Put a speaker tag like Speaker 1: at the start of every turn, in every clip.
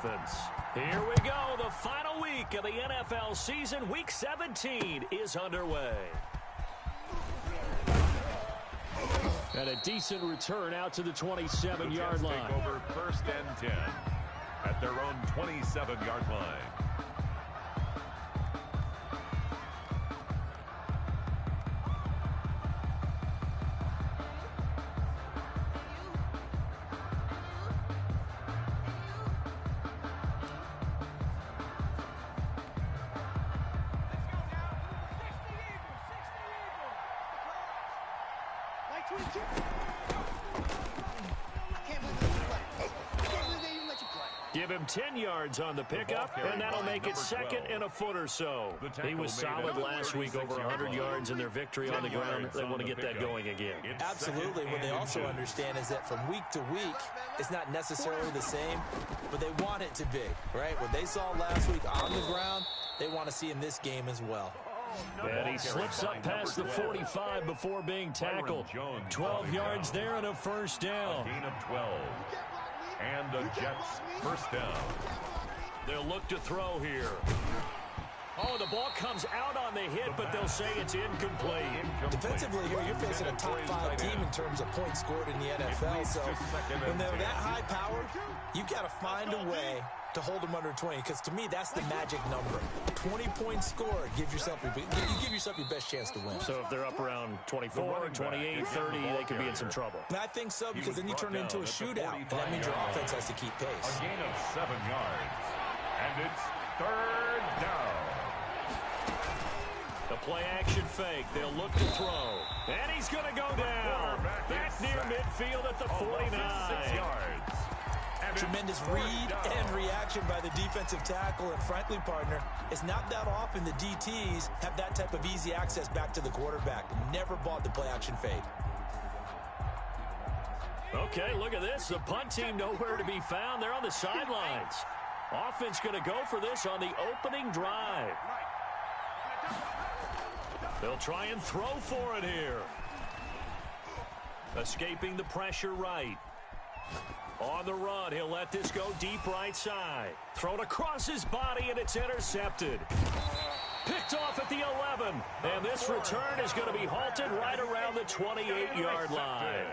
Speaker 1: offense. Here we go. The final week of the NFL season. Week 17 is underway. And a decent return out to the 27-yard line.
Speaker 2: Take over 1st and 10 at their own 27-yard line.
Speaker 1: Give him 10 yards on the pickup, and that'll make it 2nd and a foot or so. He was solid last week, over 100 yards in their victory on the ground. They want to get that going again.
Speaker 3: Absolutely. What they also understand is that from week to week, it's not necessarily the same, but they want it to be, right? What they saw last week on the ground, they want to see in this game as well.
Speaker 1: And he slips up past the 45 before being tackled. 12 yards there and a first down.
Speaker 2: Gain of 12. And the Jets first down.
Speaker 1: They'll look to throw here. Oh, the ball comes out on the hit, but they'll say it's incomplete.
Speaker 3: Defensively here, you're facing a top 5 team in terms of points scored in the NFL. So when they're that high powered, you've got to find a way to hold them under 20, because to me, that's the magic number. 20 points scored, you give yourself your best chance to win.
Speaker 1: So if they're up around 24, 28, 30, they could be in some trouble.
Speaker 3: And I think so, because then you turn it into a shootout, and that means your offense has to keep pace.
Speaker 2: A gain of 7 yards, and it's 3rd down.
Speaker 1: The play action fake. They'll look to throw. And he's going to go down. Back near midfield at the 49.
Speaker 2: 6 yards.
Speaker 3: Tremendous read and reaction by the defensive tackle. And frankly, partner, it's not that often the DTs have that type of easy access back to the quarterback. Never bought the play action fade.
Speaker 1: Okay, look at this. The punt team nowhere to be found. They're on the sidelines. Offense going to go for this on the opening drive. They'll try and throw for it here. Escaping the pressure right. On the run, he'll let this go deep right side. Thrown across his body, and it's intercepted. Picked off at the 11. And this return is going to be halted right around the 28-yard line.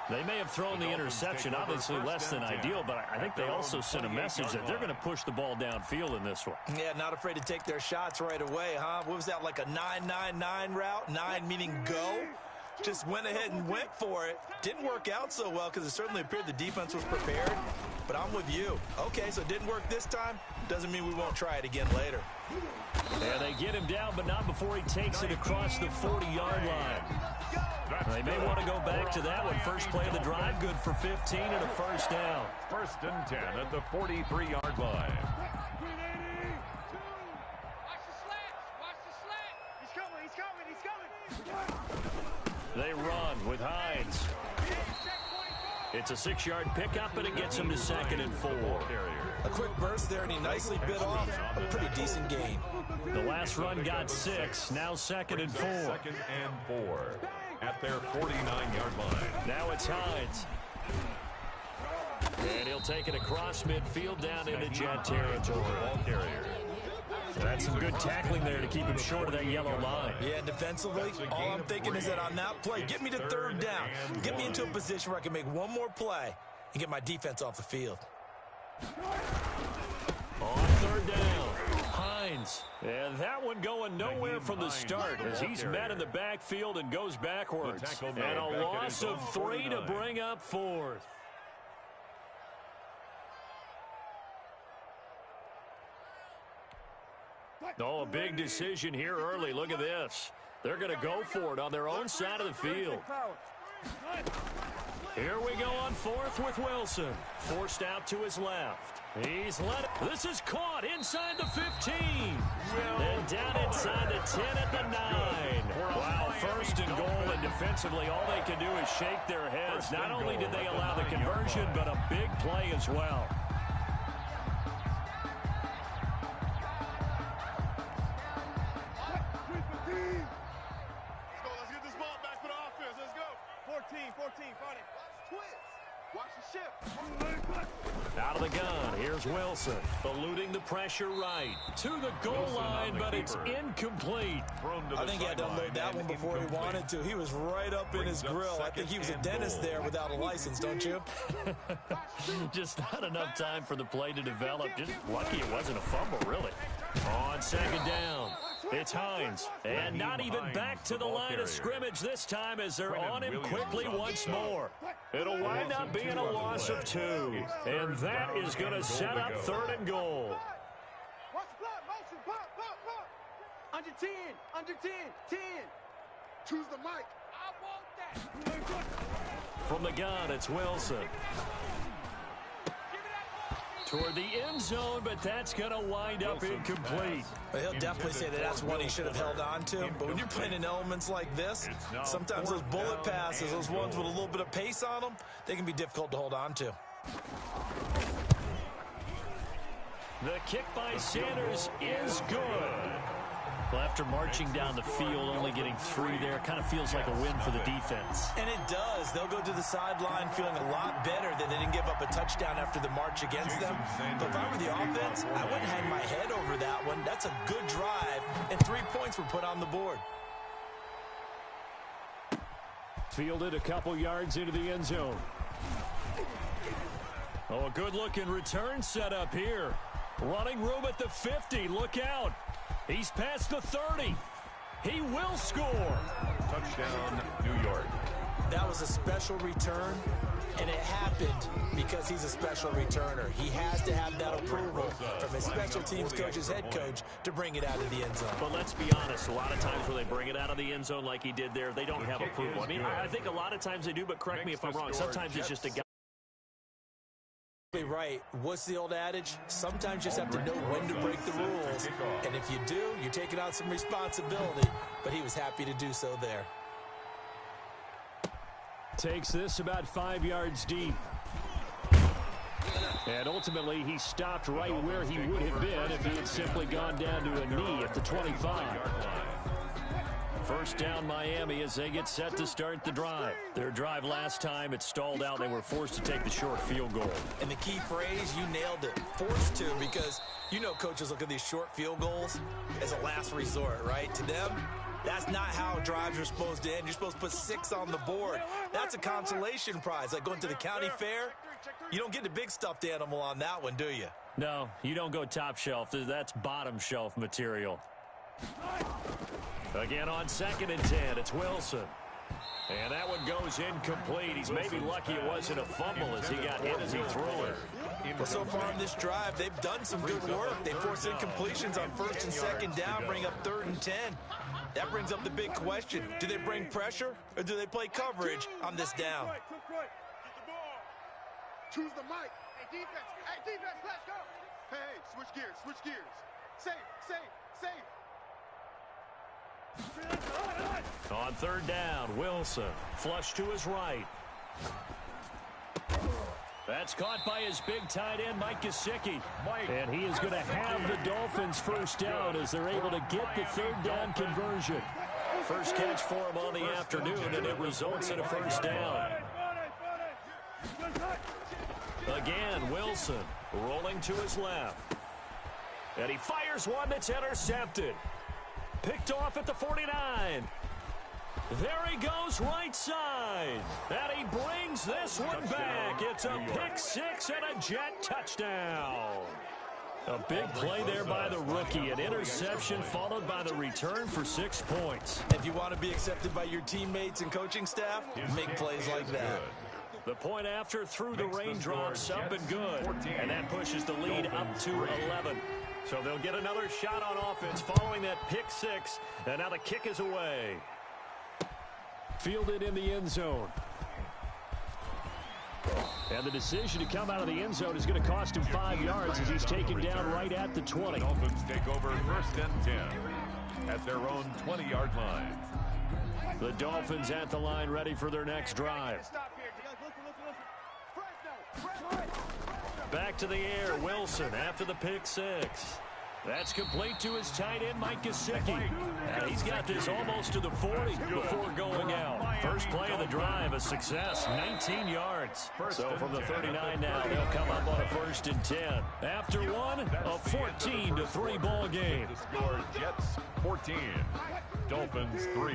Speaker 1: They may have thrown the interception, obviously less than ideal, but I think they also sent a message that they're going to push the ball downfield in this one.
Speaker 3: Yeah, not afraid to take their shots right away, huh? What was that, like a 9-9-9 route? 9 meaning go? Just went ahead and went for it. Didn't work out so well because it certainly appeared the defense was prepared. But I'm with you. Okay, so it didn't work this time. Doesn't mean we won't try it again later.
Speaker 1: Yeah, they get him down, but not before he takes it across the 40-yard line. They may want to go back to that one. First play of the drive, good for 15 and a first down.
Speaker 2: 1st and 10 at the 43-yard line.
Speaker 1: They run with Hines. It's a 6-yard pickup, and it gets him to 2nd and 4.
Speaker 3: A quick burst there, and he nicely bit off a pretty decent gain.
Speaker 1: The last run got 6. Now 2nd and 4.
Speaker 2: 2nd and 4 at their 49-yard line.
Speaker 1: Now it's Hines. And he'll take it across midfield down into Jet territory. That's some good tackling there to keep him short of that yellow line.
Speaker 3: Yeah, defensively, all I'm thinking is that on that play, get me to 3rd down. Get me into a position where I can make one more play and get my defense off the field.
Speaker 1: On 3rd down, Hines. And that one going nowhere from the start as he's met in the backfield and goes backwards. And a loss of 3 to bring up 4th. Oh, a big decision here early. Look at this. They're going to go for it on their own side of the field. Here we go on 4th with Wilson. Forced out to his left. He's let it. This is caught inside the 15. And down inside the 10 at the 9. Wow, 1st and goal, and defensively all they can do is shake their heads. Not only did they allow the conversion, but a big play as well. Out of the gun, here's Wilson, eluding the pressure right. To the goal line, but it's incomplete.
Speaker 3: I think he had to unload that one before he wanted to. He was right up in his grill. I think he was a dentist there without a license, don't you?
Speaker 1: Just not enough time for the play to develop. Just lucky it wasn't a fumble, really. On second down, it's Hines. And not even back to the line of scrimmage this time as they're on him quickly once more. It'll wind up being a loss of 2. And that is going to set up 3rd and goal.
Speaker 4: Under 10, under 10, 10. Choose the mic. I want that.
Speaker 1: From the gun, it's Wilson. Toward the end zone, but that's going to wind up incomplete.
Speaker 3: Well, he'll definitely say that that's one he should have held on to. But when you're playing in elements like this, sometimes those bullet passes, those ones with a little bit of pace on them, they can be difficult to hold on to.
Speaker 1: The kick by Sanders is good.
Speaker 5: Well, after marching down the field, only getting 3 there, kind of feels like a win for the defense.
Speaker 3: And it does. They'll go to the sideline feeling a lot better that they didn't give up a touchdown after the march against them. But if I were the offense, I wouldn't hang my head over that one. That's a good drive, and 3 points were put on the board.
Speaker 1: Fielded a couple yards into the end zone. Oh, a good-looking return set up here. Running room at the 50. Look out. He's past the 30. He will score.
Speaker 2: Touchdown, New York.
Speaker 3: That was a special return, and it happened because he's a special returner. He has to have that approval from his special teams coach, his head coach, to bring it out of the end zone.
Speaker 1: But let's be honest, a lot of times when they bring it out of the end zone like he did there, they don't have approval. I mean, I think a lot of times they do, but correct me if I'm wrong. Sometimes it's just a guy.
Speaker 3: Right. What's the old adage? Sometimes you just have to know when to break the rules. And if you do, you're taking on some responsibility. But he was happy to do so there.
Speaker 1: Takes this about 5 yards deep. And ultimately, he stopped right where he would have been if he had simply gone down to a knee at the 25. First down, Miami, as they get set to start the drive. Their drive last time, it stalled out. They were forced to take the short field goal.
Speaker 3: And the key phrase, you nailed it. Forced to, because you know coaches look at these short field goals as a last resort, right? To them, that's not how drives are supposed to end. You're supposed to put 6 on the board. That's a consolation prize. Like going to the county fair, you don't get the big stuffed animal on that one, do you?
Speaker 1: No, you don't go top shelf. That's bottom shelf material. Again on 2nd and 10, it's Wilson. And that one goes incomplete. He's maybe lucky it wasn't a fumble as he got hit as he threw it.
Speaker 3: Well, so far in this drive, they've done some good work. They force incompletions on 1st and 2nd down, bring up 3rd and 10. That brings up the big question. Do they bring pressure or do they play coverage on this down?
Speaker 4: Choose the mic. Hey, defense, let's go. Hey, switch gears. Safe.
Speaker 1: On 3rd down, Wilson. Flush to his right. That's caught by his big tight end, Mike Gesicki. And he is going to have the Dolphins first down as they're able to get the 3rd down conversion. First catch for him on the afternoon, and it results in a first down. Again, Wilson rolling to his left. And he fires one that's intercepted. Picked off at the 49. There he goes right side. And he brings this one back. It's a pick 6 and a jet touchdown. A big play there by the rookie. An interception followed by the return for 6 points.
Speaker 3: If you want to be accepted by your teammates and coaching staff, make plays like that.
Speaker 1: The point after through the raindrops up and good. And that pushes the lead up to 11. So they'll get another shot on offense following that pick 6. And now the kick is away. Fielded in the end zone. And the decision to come out of the end zone is going to cost him 5 yards as he's taken down right at the 20.
Speaker 2: Dolphins take over 1st and 10 at their own 20-yard line.
Speaker 1: The Dolphins at the line ready for their next drive. Back to the air, Wilson after the pick 6. That's complete to his tight end, Mike Gesicki. And he's got this almost to the 40 before going out. First play of the drive, a success, 19 yards. So from the 39 now, they'll come up on a 1st and 10. After one, a 14-3 ball game.
Speaker 2: The score, Jets 14, Dolphins 3.
Speaker 4: Watch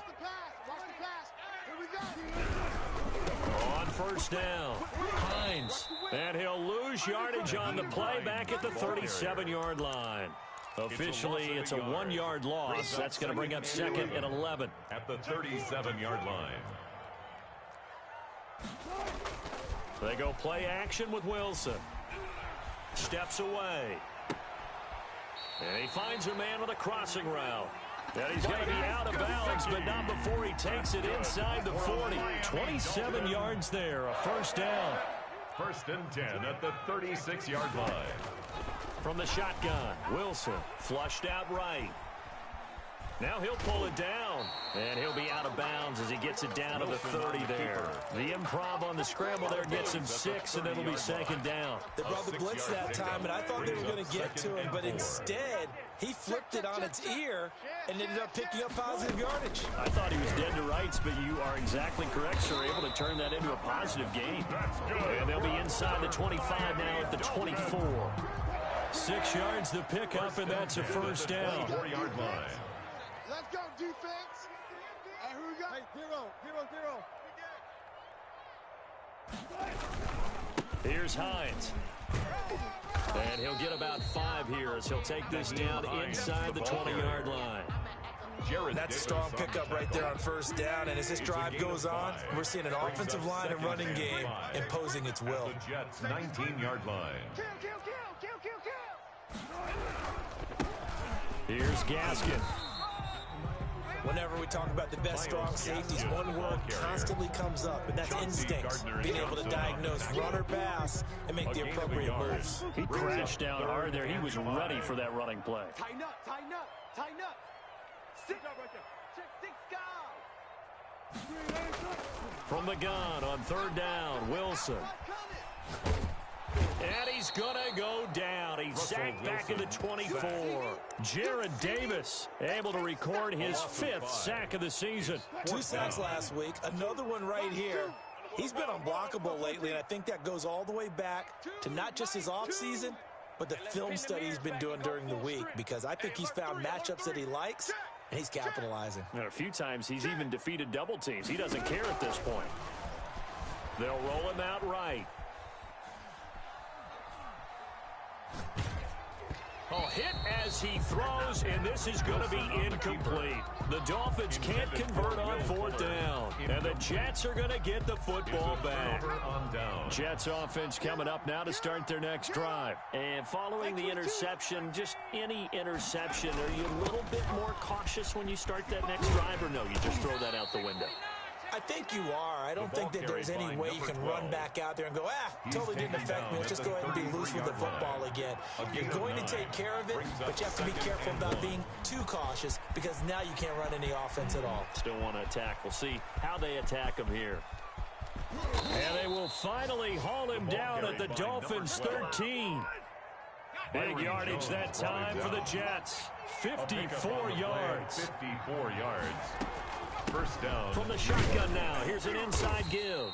Speaker 4: the pass. Watch the pass. Here we go.
Speaker 1: On 1st down, Hines. And he'll lose yardage on the play back at the 37-yard line. Officially, it's a 1-yard loss. That's going to bring up 2nd and 11.
Speaker 2: At the 37-yard line.
Speaker 1: They go play action with Wilson. Steps away. And he finds a man with a crossing route. And he's going to be out of bounds, but not before he takes it inside the 40. 27 yards there, a 1st down.
Speaker 2: 1st and 10 at the 36-yard line.
Speaker 1: From the shotgun, Wilson flushed out right. Now he'll pull it down, and he'll be out of bounds as he gets it down to the 30 there. The improv on the scramble there gets him 6, and it'll be 2nd down.
Speaker 3: They brought the blitz that time, and I thought they were going to get to him, but instead, he flipped it on its ear and ended up picking up positive yardage.
Speaker 1: I thought he was dead to rights, but you are exactly correct, sir. Able to turn that into a positive gain. And they'll be inside the 25 now at the 24. 6 yards the pickup, and that's a 1st down.
Speaker 2: 4-yard line.
Speaker 4: Let's go, defense. Here we go. Hey, 0.
Speaker 1: Here's Hines. And he'll get about 5 here as he'll take this down inside the 20-yard line.
Speaker 3: That's a strong pickup right there on 1st down, and as this drive goes on, we're seeing an offensive line and running game imposing its will.
Speaker 2: The Jets' 19-yard line.
Speaker 4: Kill.
Speaker 1: Here's Gaskin.
Speaker 3: Whenever we talk about the best strong safeties, one word constantly comes up, and that's instinct. Being able to diagnose run or pass and make the appropriate moves.
Speaker 1: He crashed down hard there. He was ready for that running play.
Speaker 4: Tighten up. 6 right there. Check 6 guys.
Speaker 1: From the gun on 3rd down, Wilson. And he's going to go down. He's sacked back at the 24. Jared Davis able to record his 5th sack of the season.
Speaker 3: 2 sacks last week, another one right here. He's been unblockable lately, and I think that goes all the way back to not just his offseason, but the film study he's been doing during the week, because I think he's found matchups that he likes, and he's capitalizing.
Speaker 1: And a few times he's even defeated double teams. He doesn't care at this point. They'll roll him out right. Oh, hit as he throws, and this is going to be incomplete. The Dolphins can't convert on 4th down, and the Jets are going to get the football back. Jets offense coming up now to start their next drive. And following the interception, just any interception, are you a little bit more cautious when you start that next drive, or no, you just throw that out the window?
Speaker 3: I think you are. I don't think that there's any way you can run back out there and go, totally didn't affect me. Let's just go ahead and be loose with the football again. You're going to take care of it, but you have to be careful about being too cautious, because now you can't run any offense at all.
Speaker 1: Still want to attack. We'll see how they attack him here. And they will finally haul him down at the Dolphins' 13. Big yardage that time for the Jets. 54 yards.
Speaker 2: 54 yards. 1st down.
Speaker 1: From the shotgun now, here's an inside give.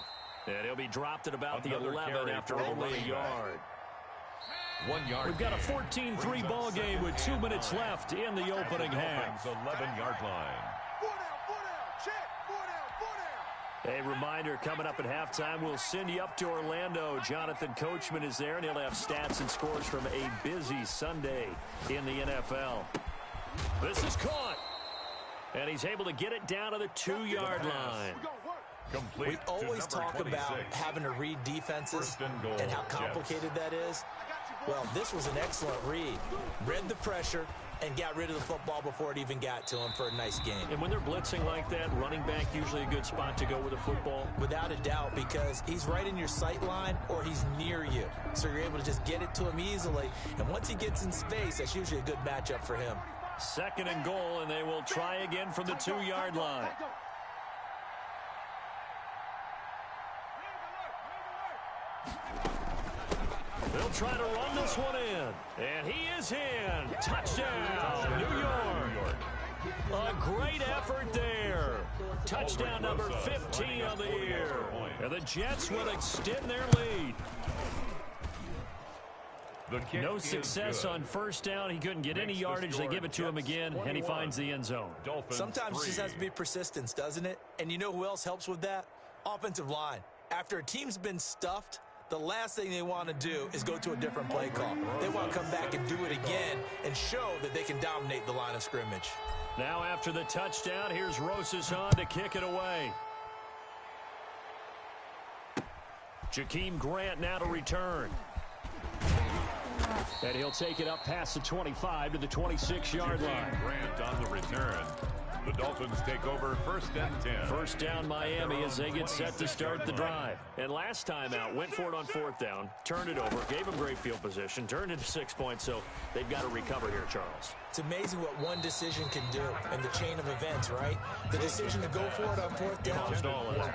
Speaker 1: And he'll be dropped at about the 11 after only a yard.
Speaker 2: 1 yard.
Speaker 1: We've got a 14-3 ball game with 2 minutes left in the opening half.
Speaker 2: 11-yard line.
Speaker 4: 4 down. Check. 4 down.
Speaker 1: A reminder, coming up at halftime, we'll send you up to Orlando. Jonathan Coachman is there, and he'll have stats and scores from a busy Sunday in the NFL. This is caught. And he's able to get it down to the 2-yard line.
Speaker 3: We always talk about having to read defenses and how complicated that is. Well, this was an excellent read. Read the pressure and got rid of the football before it even got to him for a nice game.
Speaker 1: And when they're blitzing like that, running back usually a good spot to go with the football?
Speaker 3: Without a doubt, because he's right in your sight line or he's near you. So you're able to just get it to him easily. And once he gets in space, that's usually a good matchup for him.
Speaker 1: 2nd and goal, and they will try again from the 2-yard line. They'll try to run this one in. And he is in. Touchdown, New York. A great effort there. Touchdown number 15 of the year. And the Jets will extend their lead. No success on first down. He couldn't get any yardage. They give it to him again, and he finds the end zone.
Speaker 3: Sometimes it just has to be persistence, doesn't it? And you know who else helps with that? Offensive line. After a team's been stuffed, the last thing they want to do is go to a different play call. They want to come back and do it again and show that they can dominate the line of scrimmage.
Speaker 1: Now after the touchdown, here's Rosas on to kick it away. Jakeem Grant now to return. And he'll take it up past the 25 to the 26-yard line.
Speaker 2: Grant on the return. The Dolphins take over 1st and 10.
Speaker 1: First down Miami as they get set to start the drive. And last time out, went for it on 4th down, turned it over, gave them great field position, turned it to 6 points, so they've got to recover here, Charles.
Speaker 3: It's amazing what one decision can do in the chain of events, right? The decision to go for it on 4th down,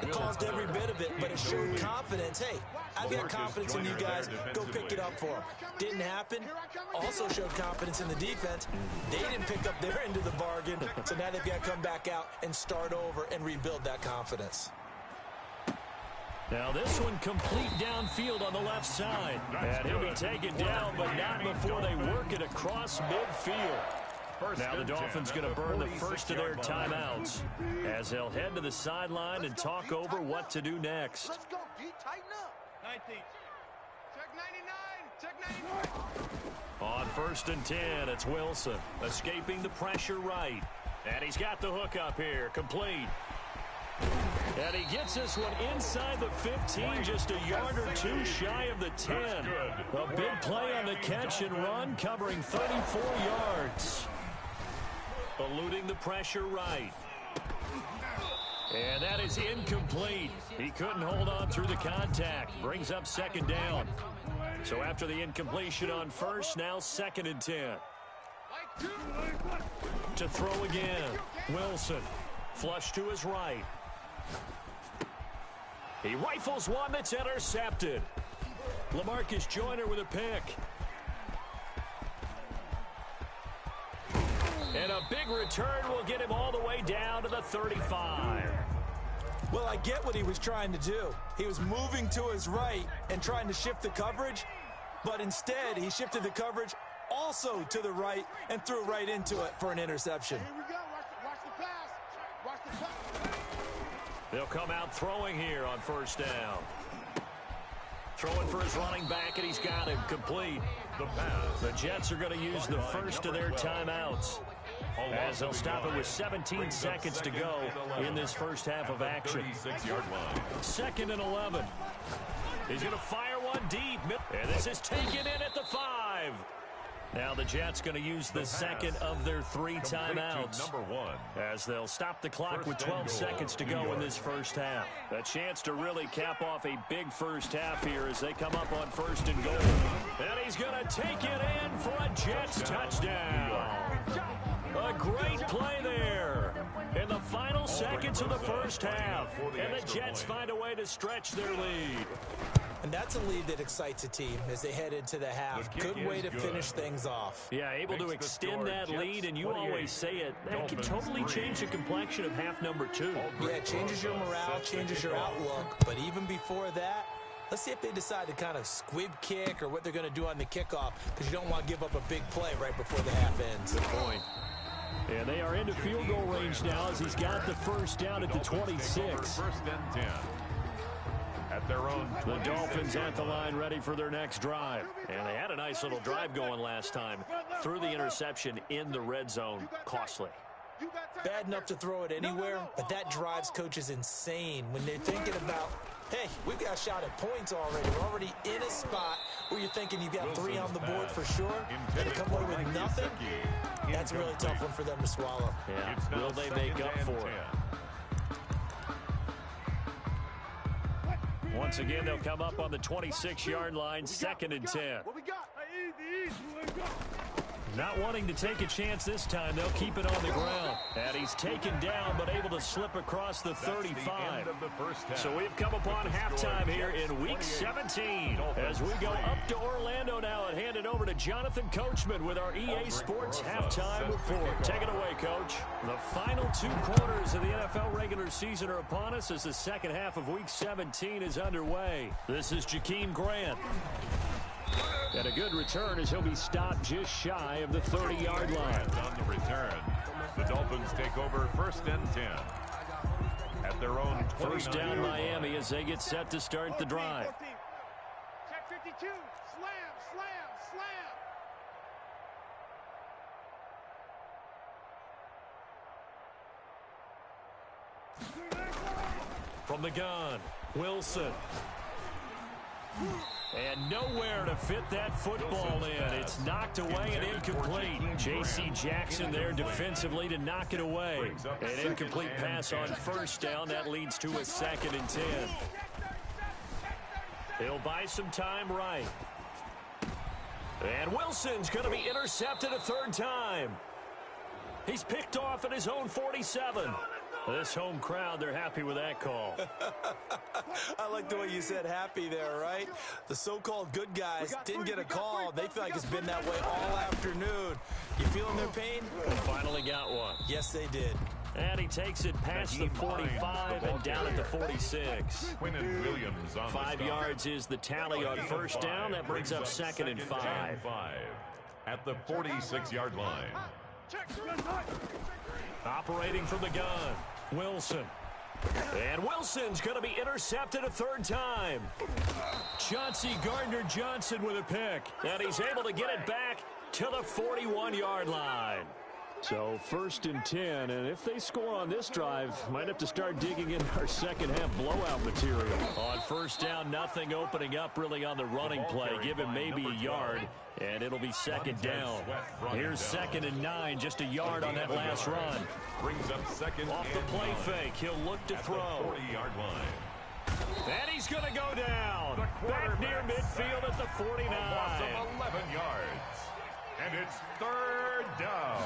Speaker 3: it caused every bit of it, but it showed confidence. Hey, I've got confidence in you guys. Go pick it up for them. Didn't happen. Also showed confidence in the defense. They didn't pick up their end of the bargain, so now they've got to come back out and start over and rebuild that confidence.
Speaker 1: Now this one complete downfield on the left side. And he'll be taken down, but not before they work it across midfield. Now the Dolphins going to burn the first of their timeouts as they'll head to the sideline and talk over what to do next.
Speaker 4: Let's go, D. Tighten up. 19. Check 99. Check 99.
Speaker 1: On 1st and 10, it's Wilson escaping the pressure right. And he's got the hook up here, complete. And he gets this one inside the 15, just a yard or two shy of the 10. A big play on the catch and run, covering 34 yards. Eluding the pressure right. And that is incomplete. He couldn't hold on through the contact. Brings up 2nd down. So after the incompletion on 1st, now 2nd and 10. To throw again. Wilson. Flush to his right. He rifles one that's intercepted. LaMarcus Joyner with a pick. And a big return will get him all the way down to the 35.
Speaker 3: Well, I get what he was trying to do. He was moving to his right and trying to shift the coverage, but instead he shifted the coverage also to the right and threw right into it for an interception.
Speaker 4: Here we go. Watch the pass. Watch the pass.
Speaker 1: They'll come out throwing here on 1st down. Throwing for his running back, and he's got him complete.
Speaker 2: The pass.
Speaker 1: The Jets are going to use the first of their timeouts as they'll stop it with 17 seconds to go in this first half of action.
Speaker 2: 36-yard line.
Speaker 1: 2nd and 11. He's going to fire one deep. And this is taken in at the 5. Now the Jets going to use the second of their 3 timeouts as they'll stop the clock with 12 seconds to go in this first half. A chance to really cap off a big first half here as they come up on 1st and goal. And he's going to take it in for a Jets touchdown. A great play there in the final seconds of the first half. And the Jets find a way to stretch their lead.
Speaker 3: And that's a lead that excites a team as they head into the half. Good way to finish things off.
Speaker 1: Yeah, able to extend that lead, and you always say it, that can totally change the complexion of half number 2.
Speaker 3: Yeah, it changes your morale, changes your outlook. But even before that, let's see if they decide to kind of squib kick or what they're going to do on the kickoff, because you don't want to give up a big play right before the half ends.
Speaker 1: Good point. And they are into field goal range now as he's got the first down at the 26.
Speaker 2: 1st and 10. At their own
Speaker 1: the Dolphins at the line ready for their next drive. And they had a nice little drive going last time. Threw the interception in the red zone. Costly.
Speaker 3: Bad enough to throw it anywhere, but that drives coaches insane when they're thinking about, hey, we've got a shot at points already. We're already in a spot where you're thinking you've got 3 on the board for sure, and to come away with nothing, that's a really tough one for them to swallow.
Speaker 1: Yeah, will they make up for it? Once again, they'll come up on the 26-yard line, 2nd and 10.
Speaker 4: What we got?
Speaker 5: Not wanting to take a chance this time, they'll keep it on the ground. And he's taken down, but able to slip across the 35. So we've come upon halftime here in Week 17. As we go up to Orlando now and hand it over to Jonathan Coachman with our EA Sports Halftime Report. Take it away, Coach. The final 2 quarters of the NFL regular season are upon us as the second half of Week 17 is underway. This is Jakeem Grant. And a good return as he'll be stopped just shy of the 30-yard line.
Speaker 2: On the return, the Dolphins take over 1st and 10 at their own 29.
Speaker 5: First down Miami as they get set to start the drive.
Speaker 4: Check 52. Slam, slam, slam.
Speaker 1: From the gun, Wilson. And nowhere to fit that football in. It's knocked away and incomplete. J.C. Jackson there defensively to knock it away. An incomplete pass on first down. That leads to a 2nd and 10. He'll buy some time right. And Wilson's going to be intercepted a 3rd time. He's picked off at his own 47. This home crowd, they're happy with that call.
Speaker 3: I like the way you said happy there, right? The so-called good guys didn't get a call. They feel like it's been that way all afternoon. You feeling their pain?
Speaker 5: Finally got one.
Speaker 3: Yes, they did.
Speaker 5: And he takes it past the 45 and down at the 46.
Speaker 2: Quinnen Williams on
Speaker 5: 5 yards is the tally on first down. That brings up 2nd and 5.
Speaker 2: At the 46-yard line.
Speaker 1: Operating from the gun, Wilson. And Wilson's going to be intercepted a 3rd time. Chauncey Gardner-Johnson with a pick. And he's able to get it back to the 41-yard line. So 1st and 10, and if they score on this drive, might have to start digging in our second half blowout material. On first down, nothing opening up really on the running play. Give him maybe a yard, and it'll be 2nd down. Here's 2nd and 9, just a yard on that last run.
Speaker 2: Brings up 2nd
Speaker 1: off the play fake. He'll look to throw.
Speaker 2: 40-yard line.
Speaker 1: And he's going to go down. Back near midfield at the 49.
Speaker 2: Loss of 11 yards. And it's 3rd down.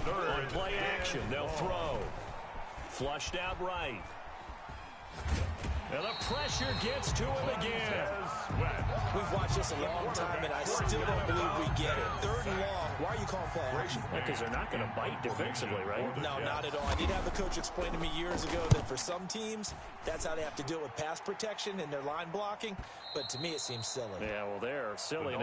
Speaker 1: On play action, they'll throw. Flushed out right. And the pressure gets to him again.
Speaker 3: We've watched this a long time, and I still don't believe we get it. 3rd and long. Why are you calling play action?
Speaker 5: Because they're not going to bite defensively, right?
Speaker 3: No, not at all. I did have the coach explain to me years ago that for some teams, that's how they have to deal with pass protection and their line blocking. But to me, it seems silly.
Speaker 5: Yeah, well, they're silly.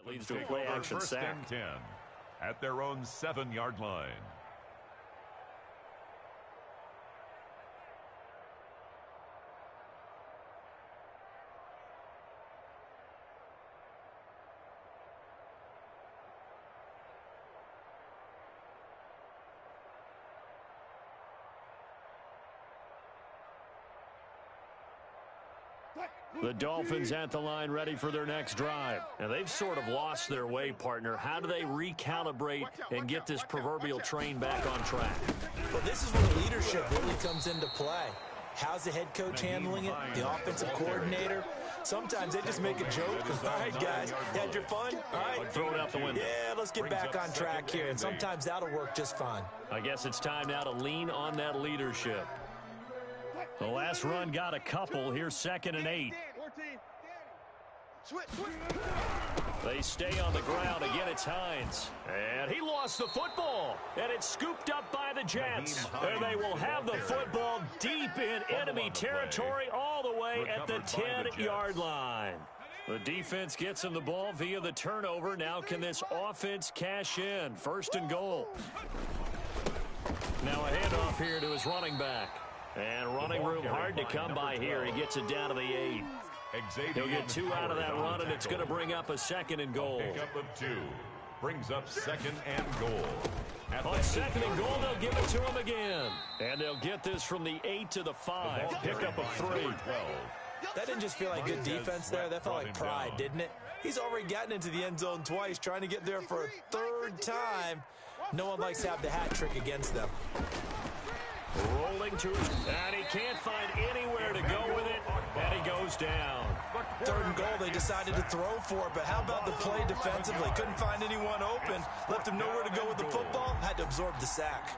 Speaker 5: Leads to a play action sack.
Speaker 2: 1st and 10 at their own 7-yard line.
Speaker 1: The Dolphins at the line ready for their next drive. Now, they've sort of lost their way, partner. How do they recalibrate and get this proverbial train back on track?
Speaker 3: Well, this is where leadership really comes into play. How's the head coach handling it? The offensive coordinator? Sometimes they just make a joke. All right, guys, had your fun? All right.
Speaker 1: Throw it out the window.
Speaker 3: Yeah, let's get back on track here. And sometimes that'll work just fine.
Speaker 1: I guess it's time now to lean on that leadership. The last run got a couple. Here's 2nd and 8. They stay on the ground. Again, it's Hines. And he lost the football. And it's scooped up by the Jets. And they will have the football deep in enemy territory all the way at the 10-yard line. The defense gets him the ball via the turnover. Now can this offense cash in? 1st and goal. Now a handoff here to his running back.
Speaker 5: And running room hard to come by here. He gets it down to the 8. He'll get 2 out of that run, and it's going to bring up a 2nd and goal.
Speaker 2: Pickup of 2 brings up 2nd and goal.
Speaker 5: On 2nd and goal, they'll give it to him again. And they'll get this from the 8 to the 5. Pickup of 3.
Speaker 3: That didn't just feel like good defense there. That felt like pride, didn't it? He's already gotten into the end zone twice, trying to get there for a 3rd time. No one likes to have the hat trick against them.
Speaker 5: Rolling to his, and he can't find anywhere to go with it, and he goes down.
Speaker 3: 3rd and goal, they decided to throw for it, but how about the play defensively? Couldn't find anyone open, left him nowhere to go with the football, had to absorb the sack.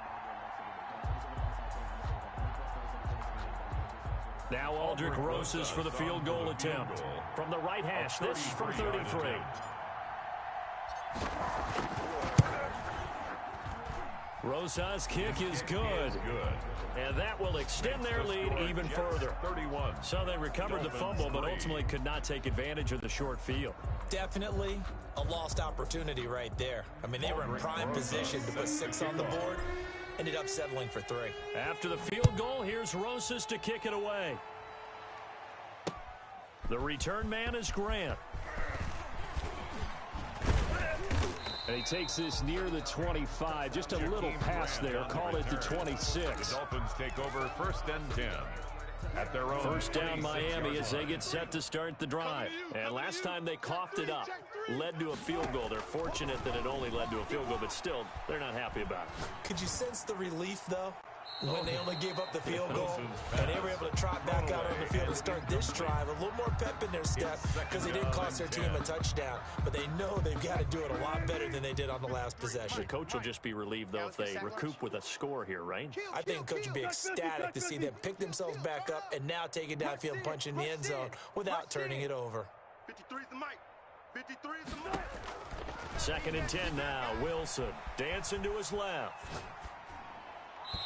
Speaker 5: Now Aldrich Rosas for the field goal attempt. From the right hash, this from 33. Rosas' kick is good. And that will extend their lead even further. So they recovered the fumble, but ultimately could not take advantage of the short field.
Speaker 3: Definitely a lost opportunity right there. I mean, they were in prime position to put 6 on the board. Ended up settling for 3.
Speaker 5: After the field goal, here's Rosas to kick it away. The return man is Grant. And he takes this near the 25. Just a little pass there. Call it the 26.
Speaker 2: The Dolphins take over 1st and 10. At their own
Speaker 5: 1st down Miami as they get set to start the drive. And last time they coughed it up, led to a field goal. They're fortunate that it only led to a field goal, but still, they're not happy about it.
Speaker 3: Could you sense the relief, though, when they only gave up the field goal and they were able to trot back out on the field and start this drive? A little more pep in their step because they didn't cost their team a touchdown, but they know they've got to do it a lot better than they did on the last possession.
Speaker 5: The coach will just be relieved, though, if they recoup with a score here, right?
Speaker 3: I think coach would be ecstatic to see them pick themselves back up and now take it downfield and punch in the end zone without turning it over.
Speaker 4: 53 is the mic. 53 is the mic.
Speaker 5: 2nd and 10 now. Wilson dancing to his left.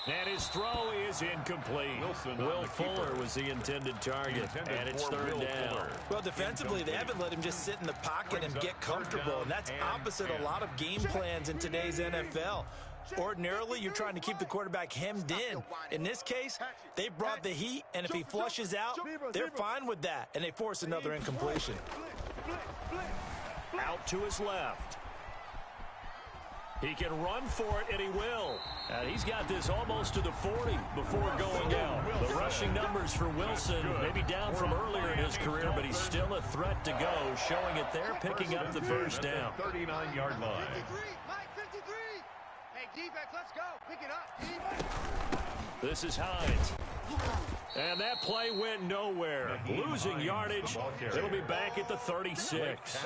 Speaker 5: And his throw is incomplete. Will Fuller was the intended target, and it's 3rd down.
Speaker 3: Well, defensively, they haven't let him just sit in the pocket and get comfortable, and that's opposite a lot of game plans in today's NFL. Ordinarily, you're trying to keep the quarterback hemmed in. In this case, they brought the heat, and if he flushes out, they're fine with that, and they force another incompletion.
Speaker 5: Out to his left. He can run for it, and he will. And he's got this almost to the 40 before going out. The rushing numbers for Wilson, maybe down from earlier in his career, but he's still a threat to go, showing it there, picking up the 1st down.
Speaker 2: 39-yard line.
Speaker 4: 53, Mike, 53. Hey, defense, let's go. Pick it up, defense.
Speaker 5: This is Hines. And that play went nowhere. Losing yardage. It'll be back at the 36.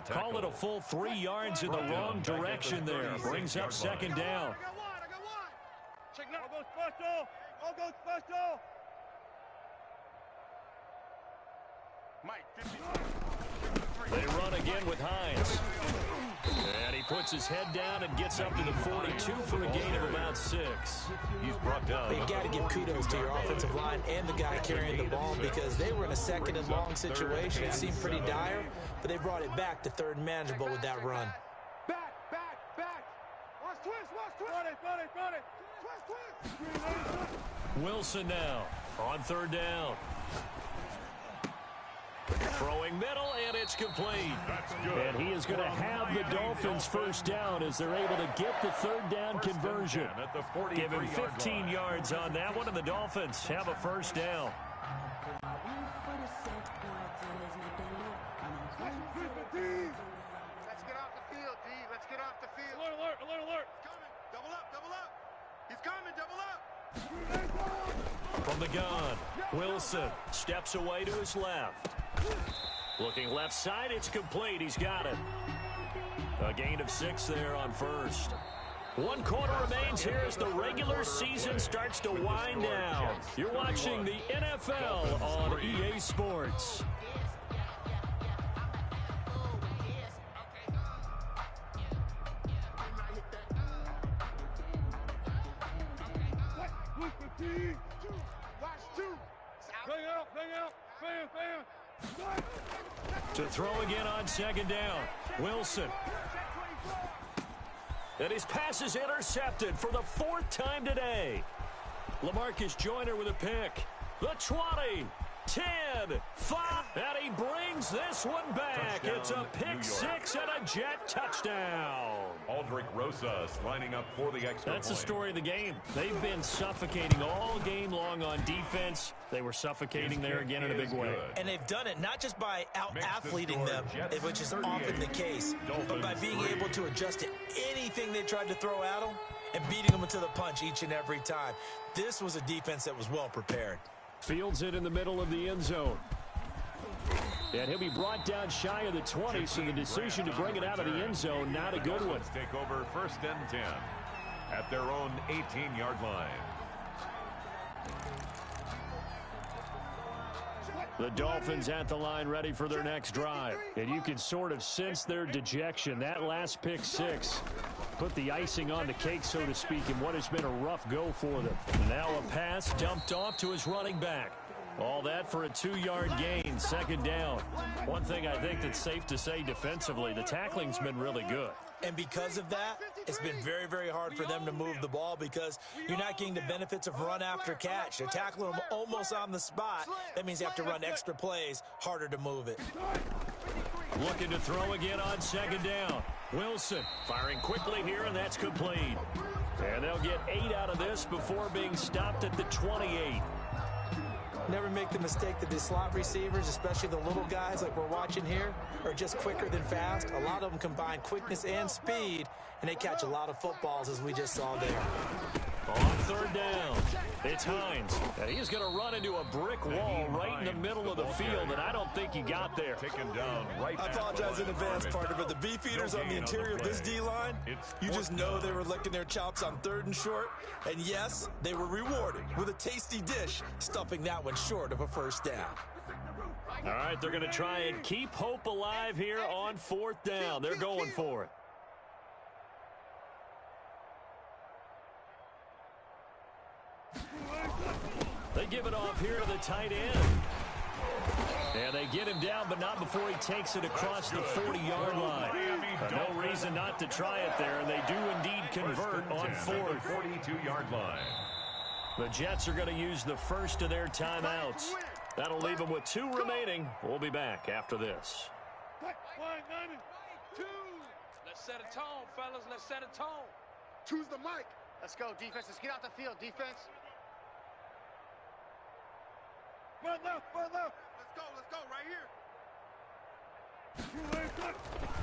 Speaker 5: Call it a full 3 yards in the wrong direction there. Brings up 2nd down.
Speaker 4: I got one. Check now. I'll go special. I'll go special. Mike, 50.
Speaker 5: They run again with Hines. And he puts his head down and gets up to the 42 for a gain of about 6.
Speaker 2: He's brought down.
Speaker 3: But you got to give kudos to your offensive line and the guy carrying the ball because they were in a 2nd and long situation. It seemed pretty dire, but they brought it back to 3rd and manageable with that run.
Speaker 4: Back. Watch twist. Run it. Twist.
Speaker 5: Wilson now on 3rd down. Throwing middle, and it's complete. And he is going to have the Dolphins 1st down as they're able to get the 3rd down conversion. Give him 15 yards on that one, and the Dolphins have a 1st down.
Speaker 4: Let's get off the field, D. Let's get off the field. Alert. Double up. He's coming, double up.
Speaker 5: From the gun, Wilson steps away to his left. Looking left side, it's complete. He's got it. A gain of 6 there on 1st. 1 quarter remains here as the regular season starts to wind down. You're watching the NFL on EA Sports. To throw again on 2nd down. Wilson. And his pass is intercepted for the 4th time today.
Speaker 1: LaMarcus Joyner with a pick. The 20, 10, 5, and he brings this one back. Touchdown, it's a pick six and a Jet touchdown.
Speaker 2: Aldrich Rosas lining up for the extra
Speaker 1: That's
Speaker 2: point.
Speaker 1: the story of the game. They've been suffocating all game long on defense. They were suffocating there again in a big way.
Speaker 3: And they've done it not just by out-athleting them, which is often the case, but by being able to adjust to anything they tried to throw at them and beating them into the punch each and every time. This was a defense that was well prepared.
Speaker 1: Fields it in the middle of the end zone. And he'll be brought down shy of the 20, so the decision to bring it out of the end zone, not a good one.
Speaker 2: Take over 1st and 10 at their own 18-yard line.
Speaker 1: The Dolphins at the line ready for their next drive. And you can sort of sense their dejection. That last pick six put the icing on the cake, so to speak, in what has been a rough go for them. Now a pass dumped off to his running back. All that for a 2-yard gain, 2nd down. One thing I think that's safe to say defensively, the tackling's been really good.
Speaker 3: And because of that, it's been very, very hard for them to move the ball because you're not getting the benefits of run after catch. They're tackling them almost on the spot. That means you have to run extra plays, harder to move it.
Speaker 1: Looking to throw again on 2nd down. Wilson firing quickly here, and that's complete. And they'll get 8 out of this before being stopped at the 28.
Speaker 3: Never make the mistake that the slot receivers, especially the little guys like we're watching here, are just quicker than fast. A lot of them combine quickness and speed, and they catch a lot of footballs, as we just saw there.
Speaker 1: On 3rd down, it's Hines. And he's going to run into a brick wall right in the middle of the field, and I don't think he got there.
Speaker 2: Taken down right.
Speaker 3: I apologize in advance, partner, but the beefeaters on the interior of this D-line, you just know they were licking their chops on 3rd and short. And yes, they were rewarded with a tasty dish, stuffing that one short of a 1st down.
Speaker 1: All right, they're going to try and keep hope alive here on 4th down. They're going for it. They give it off here to the tight end. And they get him down, but not before he takes it across the 40-yard line. No reason not to try it there, and they do indeed convert on 4th.
Speaker 2: 42-yard line.
Speaker 1: The Jets are going to use the first of their timeouts. That'll leave them with 2 remaining. We'll be back after this.
Speaker 4: 1, 2. Let's set a tone, fellas. Let's set a tone. Choose the mic.
Speaker 6: Let's go, defense. Let's get out the field, defense.
Speaker 4: Run left, run left. Let's go, right here.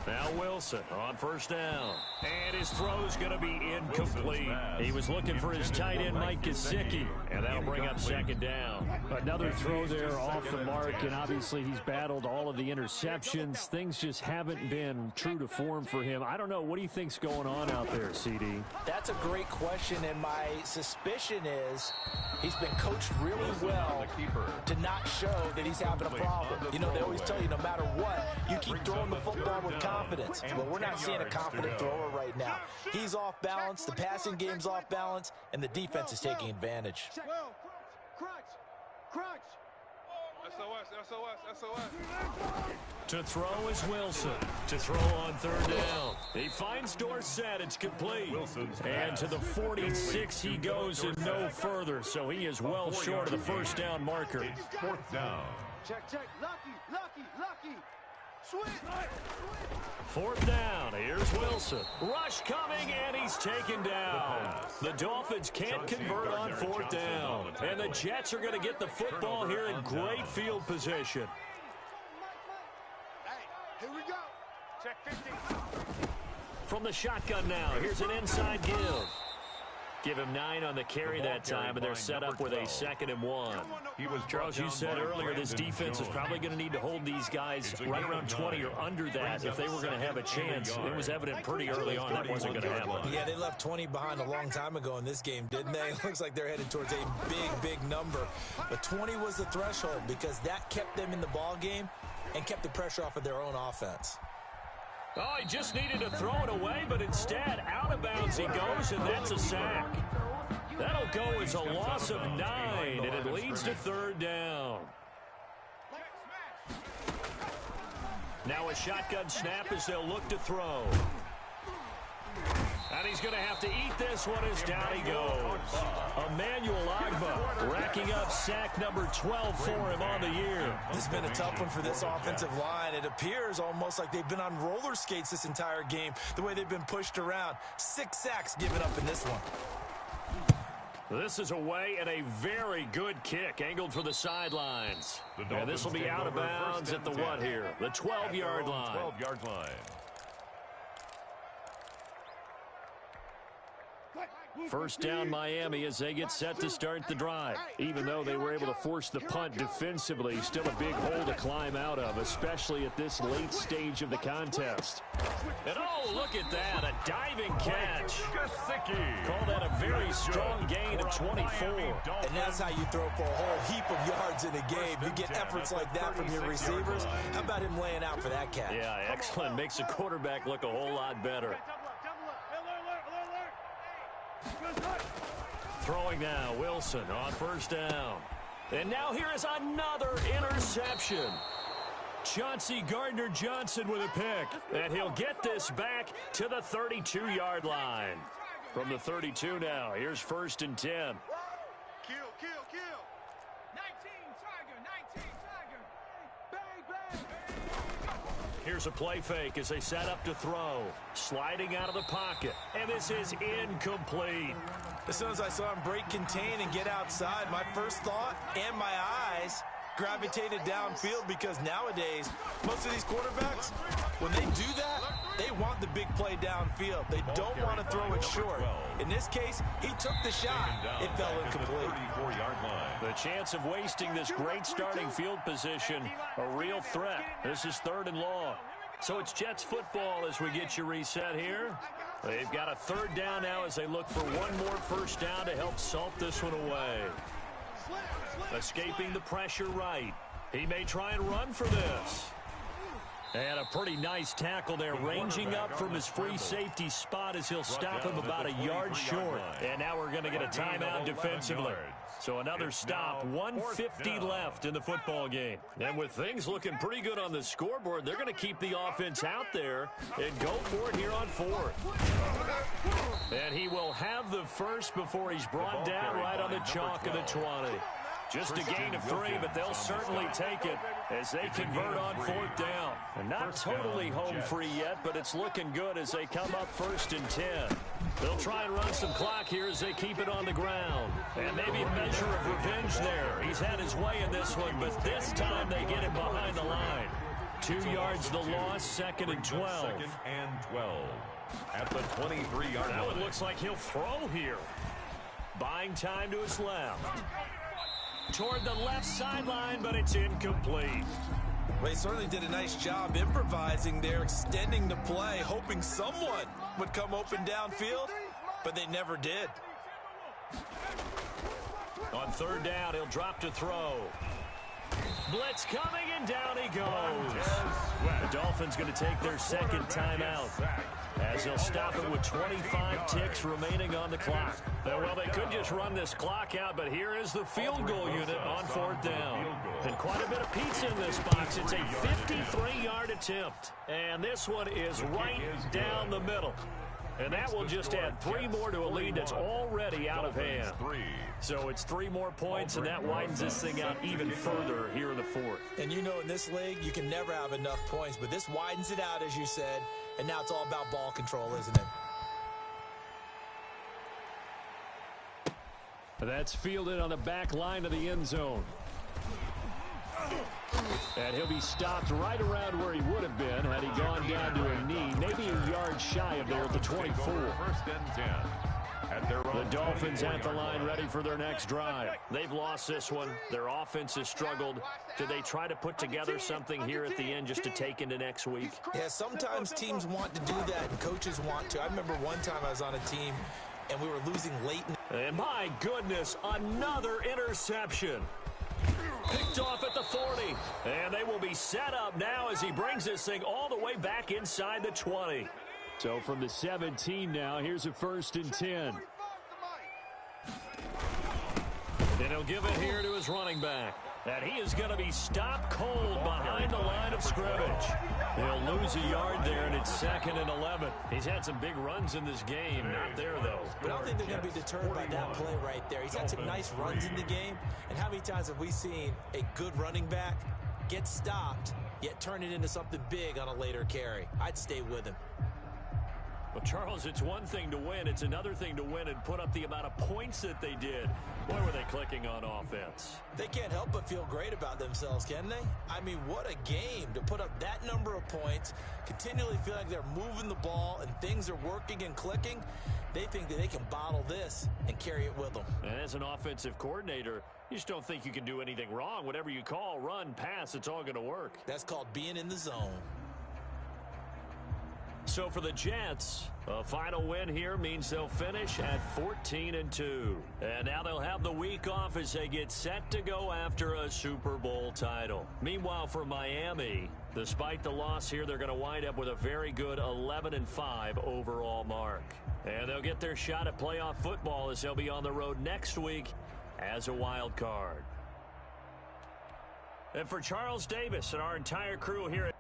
Speaker 1: Now Wilson on 1st down. And his throw's going to be incomplete. He was looking for his tight end, Mike Gesicki, and that'll bring up 2nd down. Another throw there off the mark, and obviously he's battled all of the interceptions. Things just haven't been true to form for him. I don't know. What do you think's going on out there, CD?
Speaker 3: That's a great question, and my suspicion is he's been coached really well to not show that he's having a problem. You know, they always tell you no matter what, you keep throwing the football with confidence. Well, we're not seeing a confident thrower right now. He's off balance, the passing game's off balance, and the defense is taking advantage.
Speaker 4: Crunch. SOS.
Speaker 1: To throw is Wilson. To throw on 3rd down. He finds Dorsett. It's complete. And to the 46 he goes and no further. So he is well short of the 1st down marker.
Speaker 2: 4th down.
Speaker 4: Check. Lucky. Switch.
Speaker 1: 4th down. Here's Wilson. Rush coming, and he's taken down. The Dolphins can't convert on 4th down. And the Jets are going to get the football here in great field position.
Speaker 4: Hey, here we go. Check 50.
Speaker 1: From the shotgun now, here's an inside give. Give him 9 on the carry that time, and they're set up with a 2nd and 1. Charles, you said earlier this defense is probably going to need to hold these guys right around 20 or under that if they were going to have a chance. It was evident pretty early on that wasn't going to happen.
Speaker 3: Yeah, they left 20 behind a long time ago in this game, didn't they? It looks like they're headed towards a big number. But 20 was the threshold because that kept them in the ball game and kept the pressure off of their own offense.
Speaker 1: Oh, he just needed to throw it away, but instead, out of bounds he goes, and that's a sack. That'll go as a loss of 9, and it leads to 3rd down. Now a shotgun snap as they'll look to throw. And he's going to have to eat this one as down he goes. Emmanuel Agba racking up sack number 12 for him on the year.
Speaker 3: This has been a tough one for this offensive line. It appears almost like they've been on roller skates this entire game, the way they've been pushed around. 6 sacks given up in this one.
Speaker 1: This is away and a very good kick angled for the sidelines. And this will be out of bounds at the what here? The 12-yard line.
Speaker 2: 12-yard line.
Speaker 1: First down Miami as they get set to start the drive. Even though they were able to force the punt defensively, still a big hole to climb out of, especially at this late stage of the contest. And oh, look at that, a diving catch. Call that a very strong gain of 24.
Speaker 3: And that's how you throw for a whole heap of yards in a game. You get efforts like that from your receivers. How about him laying out for that catch?
Speaker 1: Yeah, excellent. Makes the quarterback look a whole lot better. Throwing now, Wilson on first down. And now here is another interception. Chauncey Gardner-Johnson with a pick. And he'll get this back to the 32-yard line. From the 32 now, here's first and 10.
Speaker 4: Kill. 19, Tiger. Bang.
Speaker 1: Here's a play fake as they set up to throw. Sliding out of the pocket. And this is incomplete.
Speaker 3: As soon as I saw him break contain and get outside, my first thought and my eyes gravitated downfield, because nowadays, most of these quarterbacks, when they do that, they want the big play downfield. They don't want to throw it short. In this case, he took the shot. It fell incomplete.
Speaker 1: The chance of wasting this great starting field position, a real threat. This is 3rd and long. So it's Jets football as we get you reset here. They've got a 3rd down now as they look for one more first down to help salt this one away. Escaping the pressure right. He may try and run for this. And a pretty nice tackle there, ranging up from his free safety spot as he'll stop him about a yard short. And now we're going to get a timeout defensively. So another stop, 1:50 left in the football game. And with things looking pretty good on the scoreboard, they're going to keep the offense out there and go for it here on 4th. And he will have the first before he's brought down right on the chalk of the 20. Just a gain of 3, but they'll certainly take it as they convert on 4th down. And not totally home free yet, but it's looking good as they come up 1st and 10. They'll try and run some clock here as they keep it on the ground. And maybe a measure of revenge there. He's had his way in this one, but this time they get him behind the line. 2 yards the loss, 2nd and 12.
Speaker 2: 2nd and 12 at the 23-yard line.
Speaker 1: That one looks like he'll throw here. Buying time to his left. Toward the left sideline, but it's incomplete.
Speaker 3: Well, he certainly did a nice job improvising there, extending the play, hoping someone would come open downfield, but they never did.
Speaker 1: On 3rd down, he'll drop to throw. Blitz coming, and down he goes. The Dolphins going to take their 2nd timeout as they'll stop it with 25 ticks remaining on the clock. Well, they could just run this clock out, but here is the field goal unit on 4th down. And quite a bit of pizza in this box. It's a 53-yard attempt. And this one is right down the middle. And that will just add 3 more to a lead that's already out of hand. So it's 3 more points, and that widens this thing out even further here in the 4th.
Speaker 3: And you know, in this league, you can never have enough points, but this widens it out, as you said, and now it's all about ball control, isn't it?
Speaker 1: That's fielded on the back line of the end zone. And he'll be stopped right around where he would have been had he gone down to a knee, maybe a yard shy of there at the 24.
Speaker 2: 1st and 10.
Speaker 1: The Dolphins at the line ready for their next drive. They've lost this one. Their offense has struggled. Do they try to put together something here at the end just to take into next week?
Speaker 3: Yeah, sometimes teams want to do that and coaches want to. I remember one time I was on a team and we were losing late.
Speaker 1: And my goodness, another interception. Picked off at the 40. And they will be set up now as he brings this thing all the way back inside the 20. So from the 17 now, here's a 1st and 10. And he'll give it here to his
Speaker 5: his running back. And he is going to be stopped cold behind the line of scrimmage. He'll lose a yard there, and it's 2nd and 11. He's had some big runs in this game. Not there, though.
Speaker 3: But I don't think they're going to be deterred by that play right there. He's had some nice runs in the game. And how many times have we seen a good running back get stopped, yet turn it into something big on a later carry? I'd stay with him.
Speaker 5: Well, Charles, it's one thing to win. It's another thing to win and put up the amount of points that they did. Boy, were they clicking on offense.
Speaker 3: They can't help but feel great about themselves, can they? I mean, what a game to put up that number of points, continually feel like they're moving the ball and things are working and clicking. They think that they can bottle this and carry it with them.
Speaker 5: And as an offensive coordinator, you just don't think you can do anything wrong. Whatever you call, run, pass, it's all going to work.
Speaker 3: That's called being in the zone.
Speaker 5: So for the Jets, a final win here means they'll finish at 14-2. And now they'll have the week off as they get set to go after a Super Bowl title. Meanwhile, for Miami, despite the loss here, they're going to wind up with a very good 11-5 overall mark. And they'll get their shot at playoff football as they'll be on the road next week as a wild card. And for Charles Davis and our entire crew here at